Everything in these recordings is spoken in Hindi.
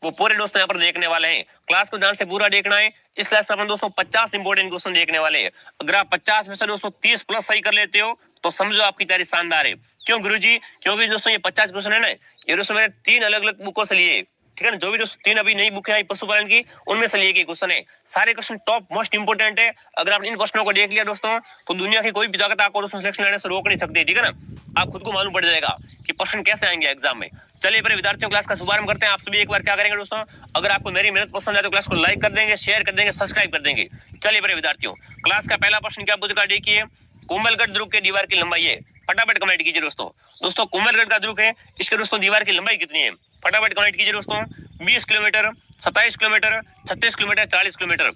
वो पूरे दोस्तों यहाँ पर देखने वाले हैं। क्लास को ध्यान से पूरा देखना है। इस क्लास में अपन दोस्तों 50 इंपोर्टेंट क्वेश्चन देखने वाले हैं। अगर आप 50 में से दोस्तों 30 प्लस सही कर लेते हो तो समझो आपकी तैयारी शानदार है। क्यों गुरुजी? क्योंकि दोस्तों ये 50 क्वेश्चन है ना, ये दोस्तों मैंने 3 अलग अलग बुकों से लिए, ठीक है ना। जो भी दोस्तों 3 अभी नई बुक है पशुपालन की, उनमें से लिए गए क्वेश्चन है। सारे क्वेश्चन टॉप मोस्ट इंपोर्टेंट है। अगर आप इन क्वेश्चनों को देख लिया दोस्तों तो दुनिया की कोई भी ताकत आपको दोस्तों सिलेक्शन लेने से रोक नहीं सकती, ठीक है ना। आप खुद को मालूम पड़ जाएगा कि प्रश्न कैसे आएंगे एग्जाम में। चलिए मेरे विद्यार्थियों, क्लास का शुभारंभ करते हैं। आप सभी एक बार क्या करेंगे दोस्तों, अगर आपको मेरी मेहनत पसंद आए तो क्लास को लाइक कर देंगे, शेयर कर देंगे, सब्सक्राइब कर देंगे। चलिए मेरे विद्यार्थियों, क्लास का पहला प्रश्न क्या पूछ रहा है देखिए। कोमलगढ़ दुर्ग के दीवार की लंबाई है, फटाफट कमेंट कीजिए दोस्तों। दोस्तों कोमलगढ़ का दुर्ग है, इसके दोस्तों दीवार की लंबाई कितनी है, फटाफट कमेंट कीजिए दोस्तों। 20 किलोमीटर, 27 किलोमीटर, 36 किलोमीटर, 40 किलोमीटर।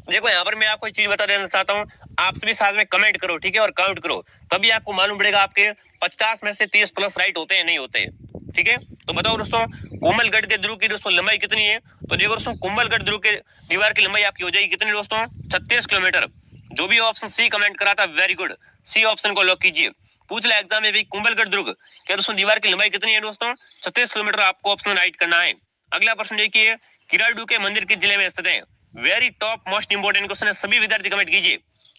देखो यहाँ पर मैं आपको एक चीज बता देना चाहता हूँ, आप सभी साथ में कमेंट करो, ठीक है, और काउंट करो, तभी आपको मालूम पड़ेगा आपके 50 में से 30 प्लस राइट होते हैं नहीं होते, ठीक है। तो बताओ दोस्तों कोमलगढ़ के ध्रुव की दोस्तों लंबाई कितनी है। तो देखो दोस्तों कोमलगढ़ ध्रुव के दीवार की लंबाई आपकी हो जाएगी कितनी दोस्तों, 36 किलोमीटर। जो भी ऑप्शन सी कमेंट करा था वेरी गुड, सी ऑप्शन को लॉक कीजिए। पूछ लिया एग्जाम में भी कोमलगढ़ दुर्ग क्या दोस्तों दीवार की लंबाई कितनी है दोस्तों, 36 किलोमीटर। आपको ऑप्शन राइट करना है। अगला प्रश्न देखिए, किराडू के मंदिर किस जिले में स्थित है। Very top most important question है, सभी विद्यार्थी कमेंट कीजिए।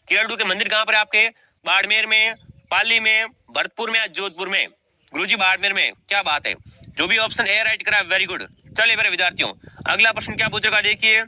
किराडू के मंदिर कहाँ पर है आपके, बाड़मेर में, पाली में, भरतपुर में या जोधपुर में। गुरुजी बाड़मेर में, क्या बात है। जो भी ऑप्शन ए राइट करा वेरी गुड। चलिए मेरे विद्यार्थियों, अगला प्रश्न क्या पूछ रहा देखिए,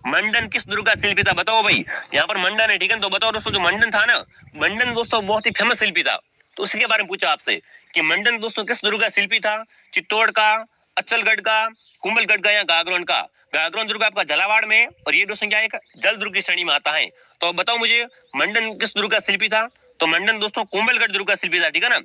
मंडन किस दुर्ग का शिल्पी था। बताओ भाई, यहाँ पर मंडन है, ठीक है। तो बताओ दोस्तों जो मंडन था ना, मंडन दोस्तों बहुत ही फेमस शिल्पी था, तो उसी के बारे में पूछा आपसे कि मंडन दोस्तों किस दुर्ग का शिल्पी था। चित्तौड़ का, अचलगढ़ का, कुंभलगढ़ का या गागरोन का। गागरोन दुर्ग आपका झालावाड़ में, और ये दोस्तों क्या एक जल दुर्ग की श्रेणी में आता है। तो बताओ मुझे मंडन किस दुर्ग का शिल्पी था। तो मंडन दोस्तों कुंभलगढ़ दुर्ग का शिल्पी था, ठीक है ना।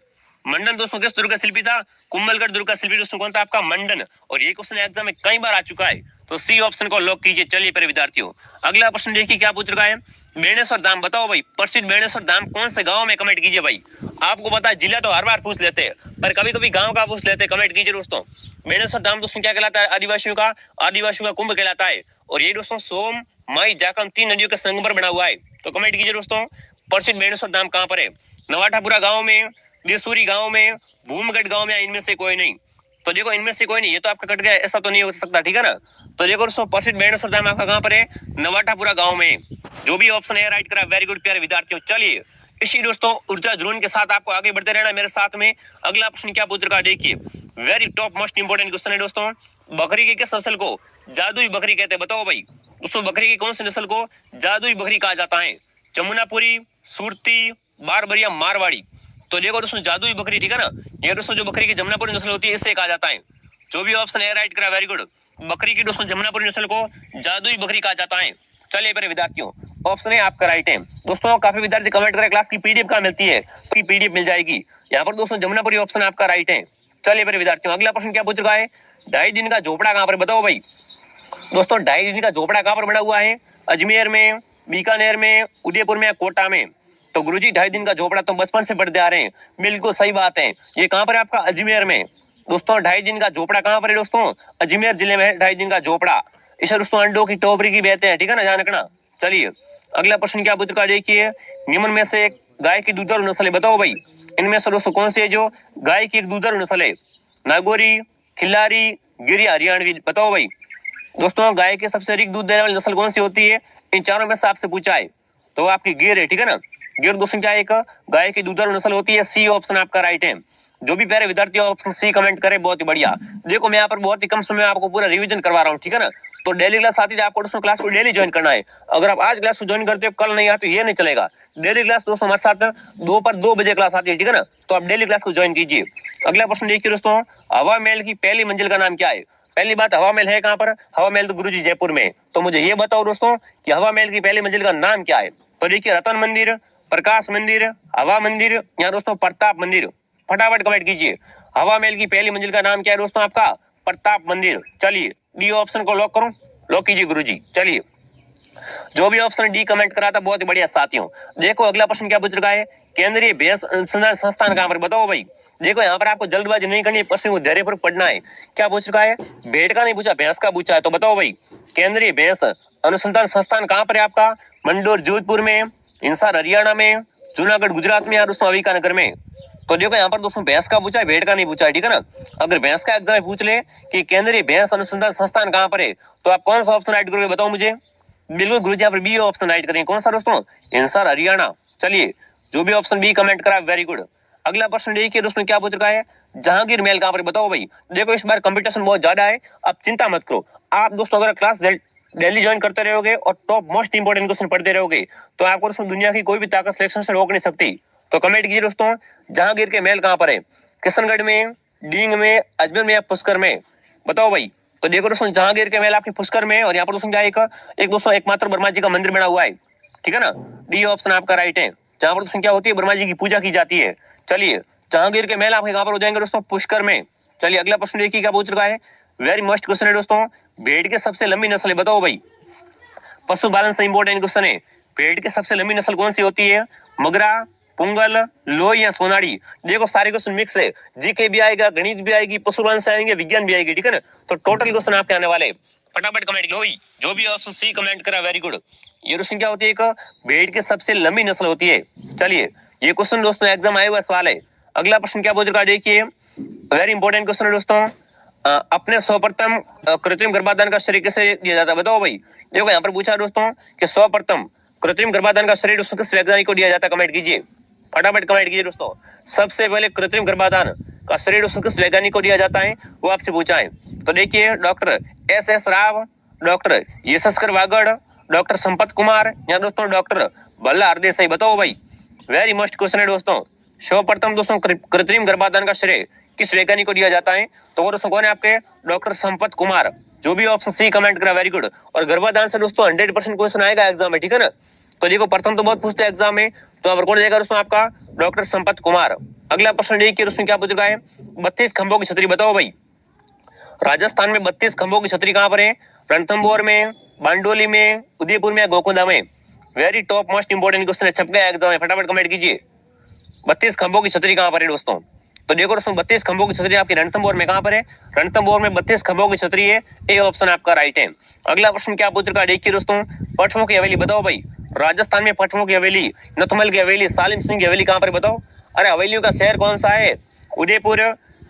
मंडन दोस्तों किस दुर्ग का शिल्पी था, कुंभलगढ़ दुर्ग का शिल्पी दोस्तों कौन था आपका, मंडन। और ये क्वेश्चन एग्जाम में कई बार आ चुका है, तो सी ऑप्शन को लॉक कीजिए। चलिए पर विद्यार्थियों, अगला प्रश्न देखिए क्या पूछ रखा है, बेणेश्वर धाम। बताओ भाई प्रसिद्ध बेणेश्वर धाम कौन से गांव में, कमेंट कीजिए भाई। आपको पता है जिला तो हर बार पूछ लेते हैं, पर कभी कभी गांव का पूछ लेते हैं, कमेंट कीजिए दोस्तों। बेणेश्वर धाम दोस्तों क्या कहलाता है, आदिवासियों का कुंभ कहलाता है। और ये दोस्तों सोम, मई, जाखम 3 नदियों के संगम पर बना हुआ है। तो कमेंट कीजिए दोस्तों, प्रसिद्ध बेणेश्वर धाम कहाँ पर है। नवाठापुरा गाँव में, देसूरी गाँव में, भूमगढ़ गाँव में, इनमें से कोई नहीं। तो देखो इनमें से कोई नहीं, ये तो आपका कट गया, ऐसा तो नहीं हो सकता, ठीक है ना। तो देखो दोस्तों प्रसिद्ध बेणेश्वर धाम आपका कहाँ पर है, नवाठापुरा गांव में। जो भी ऑप्शन है राइट करा वेरी गुड प्यारे विद्यार्थियों। चलिए इसी दोस्तों ऊर्जा जुनून के साथ आपको आगे बढ़ते रहना मेरे साथ में। अगला प्रश्न क्या पूछ रखा है देखिए, very top most important question है दोस्तों, बकरी की किस नस्ल को जादुई बकरी कहते हैं। बताओ भाई दोस्तों बकरी की कौन सी नस्ल को जादुई बकरी कहा जाता है। जमुनापुरी, सुरती, बारबरिया, मारवाड़ी। तो देखो दोस्तों जादुई बकरी, ठीक है ना, ये दोस्तों जो बकरी की जमुनापुरी नस्ल होती है इससे कहा जाता है। जो भी ऑप्शन है राइट करा वेरी गुड, बकरी की दोस्तों जमुनापुरी नस्ल को जादुई बकरी कहा जाता है। चलिए मेरे विद्यार्थियों, ऑप्शन है आपका राइट है। दोस्तों काफी विद्यार्थी कमेंट करें क्लास की पीडीएफ कहाँ मिलती है, की पीडीएफ मिल जाएगी यहाँ पर दोस्तों, जमुनापुरी ऑप्शन आपका राइट है। चलिए मेरे विद्यार्थियों, अगला प्रश्न क्या पूछ रहा है, 2.5 दिन का झोपड़ा कहाँ पर। बताओ भाई दोस्तों 2.5 दिन का झोपड़ा कहाँ पर बना हुआ है, अजमेर में, बीकानेर में, उदयपुर में, कोटा में। तो गुरुजी 2.5 दिन का झोपड़ा तो बचपन से पढ़ते आ रहे हैं, बिल्कुल सही बात है। ये कहाँ पर है आपका, अजमेर में। दोस्तों 2.5 दिन का झोपड़ा कहाँ पर है दोस्तों, अजमेर जिले में है 2.5 दिन का झोपड़ा। इसे दोस्तों अंडों की टोकरी की कहते हैं, ठीक है ना, ध्यान रखना। चलिए अगला प्रश्न क्या पूछ रहा है देखिए, निम्न में से एक गाय की दुधारू नस्ल है। बताओ भाई इनमें से दोस्तों कौन सी है जो गाय की एक दुधारू नस्ल है, नागौरी, खिल्लारी, गिरी, हरियाणवी। बताओ भाई दोस्तों गाय के सबसे अधिक दूध देने वाली नस्ल कौन सी होती है, इन चारों में से आपसे पूछा है। तो आपकी गिर है, ठीक है ना। गिर दोस्तों क्या एक गाय की दुधारू नस्ल होती है, सी ऑप्शन आपका राइट है। जो भी प्यारे विद्यार्थी ऑप्शन सी कमेंट करे बहुत ही बढ़िया। देखो मैं यहाँ पर बहुत ही कम समय में आपको पूरा रिवीजन करवा रहा हूँ, ठीक है ना। तो डेली क्लास आती है, आपको दोस्तों क्लास को डेली ज्वाइन करना है। अगर आप आज क्लास को ज्वाइन करते हो कल नहीं आते ये नहीं चलेगा। डेली क्लास दोस्तों हमारे साथ 2 बजे क्लास आती है, ठीक है ना। तो आप डेली क्लास को ज्वाइन कीजिए। अगला प्रश्न देखिए दोस्तों, हवा महल की पहली मंजिल का नाम क्या है। पहली बात हवा महल है कहाँ पर, हवा महल तो गुरुजी जयपुर में। तो मुझे ये बताओ दोस्तों कि हवा महल की पहली मंजिल का नाम क्या है। तो देखिए रतन मंदिर, प्रकाश मंदिर, हवा मंदिर या दोस्तों प्रताप मंदिर। फटाफट कमेंट कीजिए, हवा महल की पहली मंजिल का नाम क्या है दोस्तों आपका, प्रताप मंदिर। चलिए डी ऑप्शन को लॉक करूं, लॉक कीजिए गुरुजी। चलिए जो भी ऑप्शन डी कमेंट करा था बहुत ही बढ़िया साथियों। देखो अगला प्रश्न क्या पूछ रखा है, केंद्रीय भैंस अनुसंधान संस्थान कहाँ पर। बताओ भाई देखो यहाँ पर आपको जल्दबाजी नहीं करनी, प्रश्न को धैर्यपूर्वक पढ़ना है। क्या पूछ रखा है, भेड़ का नहीं पूछा भैंस का पूछा है। तो बताओ भाई केंद्रीय भैंस अनुसंधान संस्थान कहाँ पर है आपका, मंडोर जोधपुर में, हिसार हरियाणा में, जूनागढ़ गुजरात में या दोस्तों अविका नगर में। तो देखो यहाँ पर दोस्तों भैंस का पूछा है, भेड़ का नहीं पूछा है, ठीक है ना। अगर भैंस का एग्जाम पूछ ले कि केंद्रीय भैंस अनुसंधान संस्थान कहाँ पर है, तो आप कौन सा ऑप्शन राइट करोगे बताओ मुझे। बिल्कुल गुरुजी यहाँ पर बी ऑप्शन राइट करेंगे। कौन सा दोस्तों, हिंसार हरियाणा। चलिए जो भी ऑप्शन बी कमेंट करा वेरी गुड। अगला प्रश्न देखिए दोस्तों क्या पूछ रखा है, जहांगीर महल कहाँ पर बताओ भाई। देखो इस बार कंपटीशन बहुत ज्यादा है, आप चिंता मत करो। आप दोस्तों अगर क्लास डेली ज्वाइन करते रहोगे और टॉप मोस्ट इंपोर्टेंट क्वेश्चन पढ़ते रहोगे तो आपको दोस्तों दुनिया की कोई भी ताकत सिलेक्शन से रोक नहीं सकती। तो कमेंट कीजिए दोस्तों, जहांगीर के महल कहाँ पर है, किशनगढ़ में, डींग में, अजमेर में या पुष्कर में, बताओ भाई। तो देखो दोस्तों जहांगीर के महल आपके पुष्कर में, और यहाँ पर दोस्तों क्या एक दोस्तों एकमात्र ब्रह्मा जी का मंदिर बना हुआ है, ठीक है ना। डी ऑप्शन आपका राइट है, जहां पर दोस्तों क्या होती है, ब्रह्मा जी की पूजा की जाती है। चलिए जहांगीर के महल आपके कहां पर हो जाएंगे दोस्तों, पुष्कर में। चलिए अगला प्रश्न देखिए क्या पूछ रखा है, वेरी मस्ट क्वेश्चन है दोस्तों, भेड़ की सबसे लंबी नस्ल है बताओ भाई। पशुपालन से इंपॉर्टेंट क्वेश्चन है, भेड़ की सबसे लंबी नस्ल कौन सी होती है, मगरा, पुंगल, लोई या सोनाड़ी। देखो सारे क्वेश्चन मिक्स है, जीके भी आएगा, गणित भी आएगी, पशुपालन से आएंगे, विज्ञान भी आएगी, ठीक है ना। तो टोटल क्वेश्चन आपके आने वाले, फटाफट कमेंट लोई, जो भी ऑप्शन सी कमेंट करा वेरी गुड। ये क्वेश्चन क्या होती है, एक भेड़ की सबसे लंबी नस्ल होती है। चलिए ये क्वेश्चन दोस्तों एग्जाम आया हुआ सवाल है। अगला प्रश्न क्या पूछ रखा है देखिए, वेरी इंपॉर्टेंट क्वेश्चन है दोस्तों, अपने सर्वप्रथम कृत्रिम गर्भाधान का श्रेय किसे दिया जाता है बताओ भाई। देखो यहाँ पर पूछा है दोस्तों कि सर्वप्रथम कृत्रिम गर्भाधान का श्रेय दोस्तों किस वैज्ञानिक को दिया जाता है, कमेंट कीजिए, फटाफट कमेंट कीजिए दोस्तों। सबसे पहले कृत्रिम गर्भाधान का श्रेय दोस्तों किस वैज्ञानिक को दिया जाता है, वो आपसे पूछा है। तो देखिए doctor S Rao, doctor Yashaskar Wagad, doctor Sampat Kumar या दोस्तों डॉक्टर भल्ला हरदेसाई, बताओ भाई। वेरी मस्ट क्वेश्चन है दोस्तों, सर्वप्रथम दोस्तों कृत्रिम गर्भाधान का श्रेय किस वैज्ञानिक को दिया जाता है, तो वो दोस्तों कौन है आपके, डॉक्टर संपत कुमार। जो भी ऑप्शन सी कमेंट करा वेरी गुड। और गर्भाधान से दोस्तों 100% क्वेश्चन आएगा एग्जाम में, ठीक है ना। तो देखो प्रथम तो बहुत पूछते हैं एग्जाम में, तो अब कौन जाएगा दोस्तों आपका, डॉक्टर संपत कुमार। अगला प्रश्न देखिए दोस्तों क्या पूछ रखा है, 32 खंभों की छतरी बताओ भाई। राजस्थान में 32 खंभों की छतरी कहां पर है, रणथंभौर में, बांडोली में, उदयपुर में, गोकुंदा में। Very top most important question है, छप गया एग्जाम में, फटाफट कमेंट कीजिए। 32 खंभों की छतरी कहां पर है दोस्तों, तो देखो दोस्तों 32 खंभों की छतरी आपकी रणथंभौर में कहां पर है, रणथंभौर में 32 खंभों की छतरी है, ए ऑप्शन आपका राइट है। अगला प्रश्न क्या पूछ रखा है देखिए दोस्तों, पटवों की हवेली बताओ भाई। राजस्थान में पटवों की हवेली, नथमल की हवेली, सालिम सिंह की हवेली कहां पर बताओ। अरे हवेलियों का शहर कौन सा है, उदयपुर,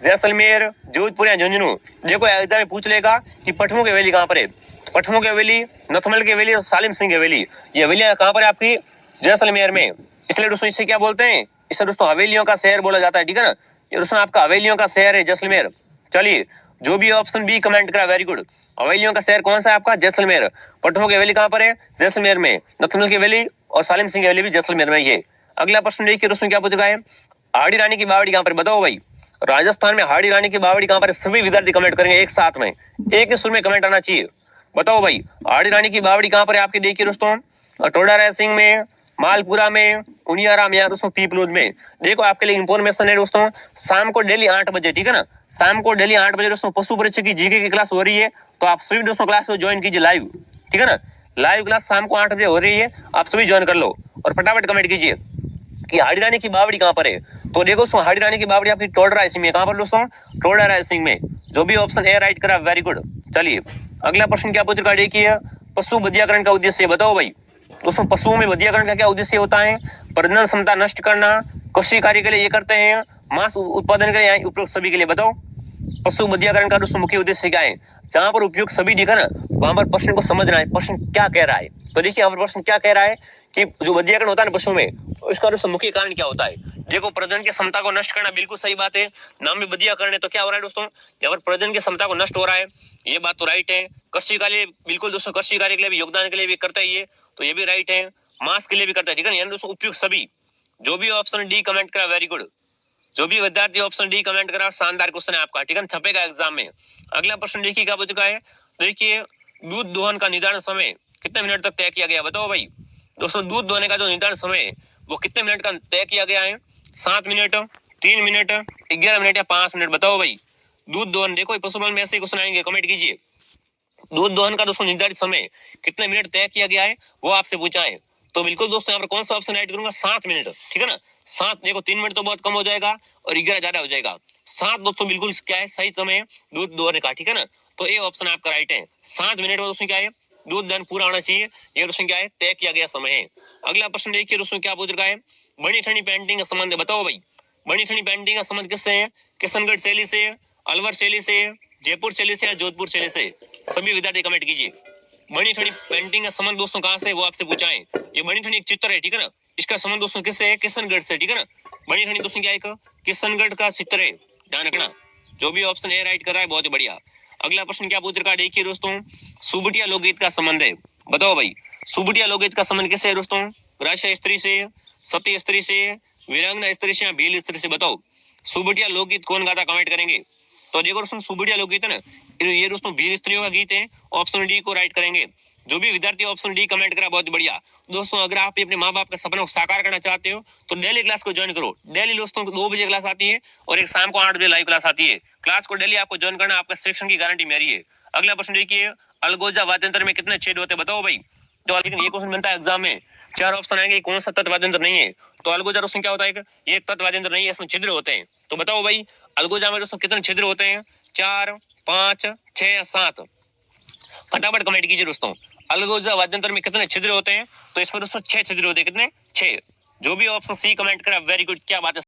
जैसलमेर, जोधपुर या झुंझुनू। देखो एग्जाम में पूछ लेगा कि पटवों की हवेली कहां पर है, पटवों की हवेली, नथमल की हवेली और सालिम सिंह की हवेली, ये हवेलियां कहां पर है आपकी, जैसलमेर में। इसलिए दोस्तों इसे क्या बोलते हैं, इसे दोस्तों हवेलियों का शहर बोला जाता है, ठीक है ना। ये दोस्तों आपका हवेलियों का शहर है जैसलमेर। चलिए जो भी ऑप्शन बी कमेंट करा वेरी गुड। हवेलियों का शहर कौन सा है आपका, जैसलमेर। पटवों की हवेली कहां पर है, जैसलमेर में। नथमल की हवेली और सालिम सिंह की हवेली भी जैसलमेर में है। अगला प्रश्न देखिए दोस्तों क्या पूछ रहा है, हाड़ी रानी की बावड़ी कहां पर बताओ भाई। राजस्थान में हाड़ी रानी की बावड़ी कहां पर है, सभी विद्यार्थी कमेंट करेंगे एक साथ में, एक ही सुर में कमेंट आना चाहिए। बताओ भाई हाड़ी रानी की बावड़ी कहां पर है आपकी, देखिए दोस्तों टोडा रायसिंह में, मालपुरा में, उनियारा में या दोस्तों पीपलोद में। देखो आपके लिए इंफॉर्मेशन है दोस्तों, शाम को डेली 8 बजे, ठीक है ना, शाम को डेली 8 बजे दोस्तों पशु परीक्षा की जीके की क्लास हो रही है, तो आप सभी दोस्तों क्लास को ज्वाइन कीजिए लाइव, ठीक है ना। लाइव क्लास शाम को 8 बजे हो रही है, आप सभी ज्वाइन कर लो और फटाफट कमेंट कीजिए कि हाड़ी रानी की बावड़ी कहां पर है। तो देखो दोस्तों हाड़ी रानी की बावड़ी आपकी टोडा रायसिंह में, कहां पर दोस्तों, टोडा रायसिंह में। जो भी ऑप्शन ए राइट करा वेरी गुड। चलिए अगला प्रश्न क्या पूछ रखा देखिए, पशु बधियाकरण का उद्देश्य बताओ भाई। दोस्तों पशुओं में बधियाकरण का क्या उद्देश्य होता है, प्रजनन क्षमता नष्ट करना, कृषि कार्य के लिए ये करते हैं, मांस उत्पादन के लिए उपयोग सभी के लिए, बताओ पशु बधियाकरण का दोस्तों मुख्य उद्देश्य क्या है। जहां पर उपयोग सभी दिखा ना वहां पर प्रश्न को समझना है, प्रश्न क्या कह रहा है। तो देखिए यहाँ पर प्रश्न क्या कह रहा है कि जो बधियाकरण होता है ना पशु में, उसका दोस्तों मुख्य कारण क्या होता है। देखो प्रजनन की क्षमता को नष्ट करना, बिल्कुल सही बात है, नाम में बधियाकरण है, तो क्या हो रहा है दोस्तों, यहाँ पर प्रजनन की क्षमता को नष्ट हो रहा है, ये बात तो राइट है। कृषि कार्य, बिल्कुल दोस्तों कृषि कार्य के लिए भी, योगदान के लिए भी करता है ये, तो ये भी राइट है। मांस के लिए भी करता है, ठीक है ना, दोस्तों उपयोग सभी। जो भी ऑप्शन डी कमेंट करा वेरी गुड। जो भी विद्यार्थी ऑप्शन डी कमेंट करा, शानदार क्वेश्चन है आपका, ठीक है, छपेगा एग्जाम में। अगला प्रश्न देखिए क्या पूछ रखा है, देखिए दूध दोहन का निर्धारण समय कितने मिनट तक तय किया गया, बताओ भाई। दोस्तों दूध दोहने का जो निर्धारण समय वो कितने मिनट का तय किया गया है, 7 मिनट, 3 मिनट, 11 मिनट या 5 मिनट, बताओ भाई। दूध दोहन, देखो पशुपालन में ऐसे क्वेश्चन आएंगे, कमेंट कीजिए। दूध दोहन का दोस्तों निर्धारित समय कितने मिनट तय किया गया है, वो आपसे पूछा है। तो बिल्कुल दोस्तों यहाँ पर कौन सा ऑप्शन ऐड करूंगा, 7 मिनट, ठीक है ना। 7, देखो 3 मिनट तो बहुत कम हो जाएगा और 11 ज्यादा हो जाएगा। 7 दोस्तों बिल्कुल क्या है, सही समय दूध दोहने का, ठीक है ना। तो ये ऑप्शन आपका राइट है, 7 मिनट में दोस्तों क्या है, दूध दहन पूरा होना चाहिए, ये दोस्तों क्या है, तय किया गया समय है। अगला प्रश्न देखिए दोस्तों क्या पूछ रखा है, बनी ठनी पेंटिंग का संबंध बताओ भाई। बनी ठनी पेंटिंग का संबंध किससे है? किशनगढ़ शैली से, अलवर शैली से, जयपुर शैली से या जोधपुर शैली से? सभी विद्यार्थी कमेंट कीजिए। बनी ठनी पेंटिंग का संबंध दोस्तों कहां से, वो आपसे पूछा है। ये बनी ठनी एक चित्र है, ठीक है ना, इसका संबंध दोस्तों किससे है? किशनगढ़ से, ठीक है ना। बनी ठनी दोस्तों क्या है? एक किशनगढ़ का चित्र है, ध्यान रखना। जो भी ऑप्शन ए राइट कर रहा है बहुत ही बढ़िया। अगला प्रश्न क्या पूछ रखा है, देखिए दोस्तों, सुबटिया लोकगीत का संबंध है। बताओ भाई, सुबटिया लोकगीत का संबंध किससे है दोस्तों? ग्रास्य स्त्री से, सती स्त्री से, वीरांगना स्त्री से या भील स्त्री से? बताओ सुबटिया लोकगीत कौन गाता, कमेंट करेंगे। तो देखो दोस्तों, सुबटिया लोकगीत है ना, ये दोस्तों भील स्त्रियों का गीत है। ऑप्शन डी को राइट करेंगे। जो भी विद्यार्थी ऑप्शन डी कमेंट करा बहुत बढ़िया। दोस्तों अगर आप अपने माँ बाप का सपना को साकार करना चाहते हो तो डेली क्लास को ज्वाइन करो। डेली दोस्तों 2 बजे क्लास आती है और एक शाम को 8 बजे लाइव क्लास आती है। क्लास को डेली आपको ज्वाइन करना, आपका सिलेक्शन की गारंटी मेरी है। अगला प्रश्न देखिए, अलगोजा वाद्यंत्र में कितने छेद होते हैं? बताओ भाई। तो लेकिन ये क्वेश्चन बनता है एग्जाम में, 4 ऑप्शन आएंगे, कौन सा तत्व वाद्यंत्र नहीं है? तो अलगोजा दोस्तों क्या होता है? एक तत्व वाद्यंत्र नहीं है, इसमें छिद्र होते हैं। तो बताओ भाई, अलगोजा में दोस्तों कितने छिद्र होते हैं? 4, 5, 6 या 7? फटाफट कमेंट कीजिए दोस्तों, अलगोजा वाद्यंत्र में कितने छिद्र होते हैं? तो इसमें दोस्तों 6 छिद्र होते हैं। कितने? 6। जो भी ऑप्शन सी कमेंट करा, वेरी गुड, क्या बात है।